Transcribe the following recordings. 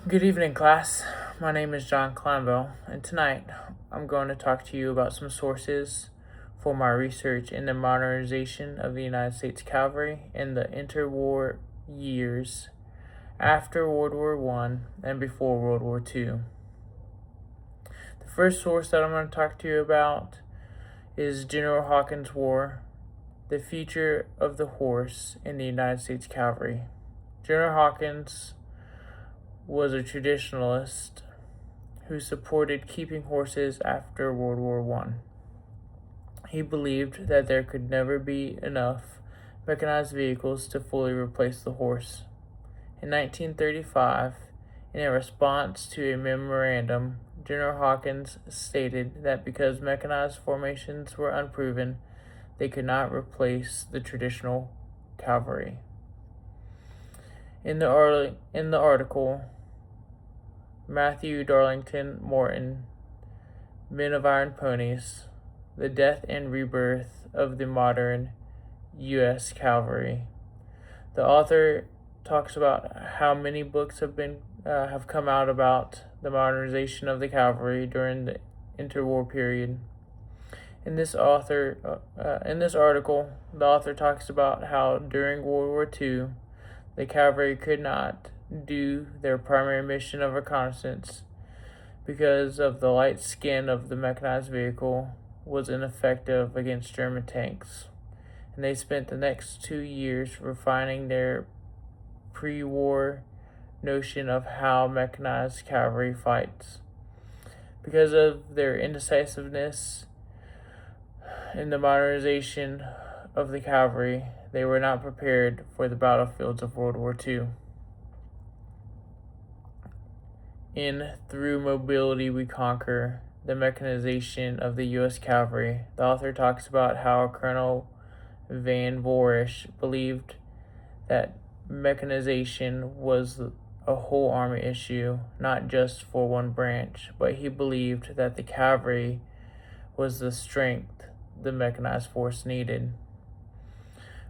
Good evening, class. My name is John Clinebell, and tonight I'm going to talk to you about some sources for my research in the modernization of the United States Cavalry in the interwar years after World War I and before World War II. The first source that I'm going to talk to you about is General Hawkins' War, the future of the horse in the United States Cavalry. General Hawkins was a traditionalist who supported keeping horses after World War I. He believed that there could never be enough mechanized vehicles to fully replace the horse. In 1935, in a response to a memorandum, General Hawkins stated that because mechanized formations were unproven, they could not replace the traditional cavalry. In the article, Matthew Darlington Morton, Men of Iron Ponies, The Death and Rebirth of the Modern U S Cavalry, the author talks about how many books have come out about the modernization of the cavalry during the interwar period. In this article, the author talks about how during World War II, the cavalry could not do their primary mission of reconnaissance because of the light skin of the mechanized vehicle was ineffective against German tanks, and they spent the next 2 years refining their pre-war notion of how mechanized cavalry fights. Because of their indecisiveness in the modernization of the cavalry, they were not prepared for the battlefields of World War II. In Through Mobility We Conquer, the mechanization of the U S Cavalry, the author talks about how Colonel Van Voorish believed that mechanization was a whole army issue, not just for one branch, but he believed that the cavalry was the strength the mechanized force needed.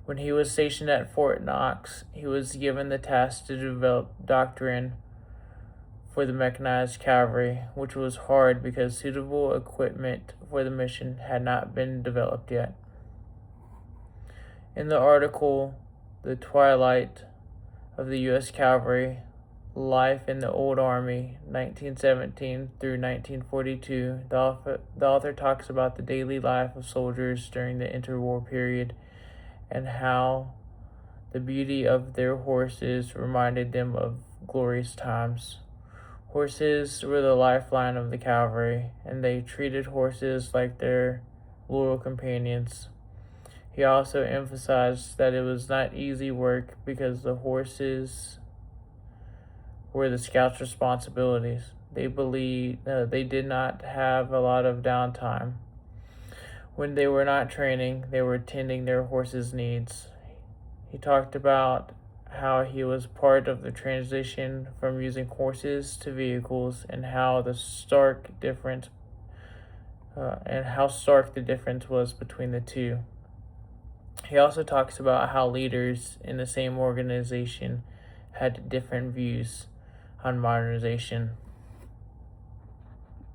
When he was stationed at Fort Knox, he was given the task to develop doctrine for the mechanized cavalry, which was hard because suitable equipment for the mission had not been developed yet. In the article, The Twilight of the U.S. Cavalry, Life in the Old Army, 1917 through 1942, the author talks about the daily life of soldiers during the interwar period and how the beauty of their horses reminded them of glorious times. Horses were the lifeline of the cavalry, and they treated horses like their loyal companions. He also emphasized that it was not easy work because the horses were the scouts' responsibilities. They believed they did not have a lot of downtime. When they were not training, they were tending their horses' needs. He talked about how he was part of the transition from using horses to vehicles and how stark the difference was between the two. He also talks about how leaders in the same organization had different views on modernization.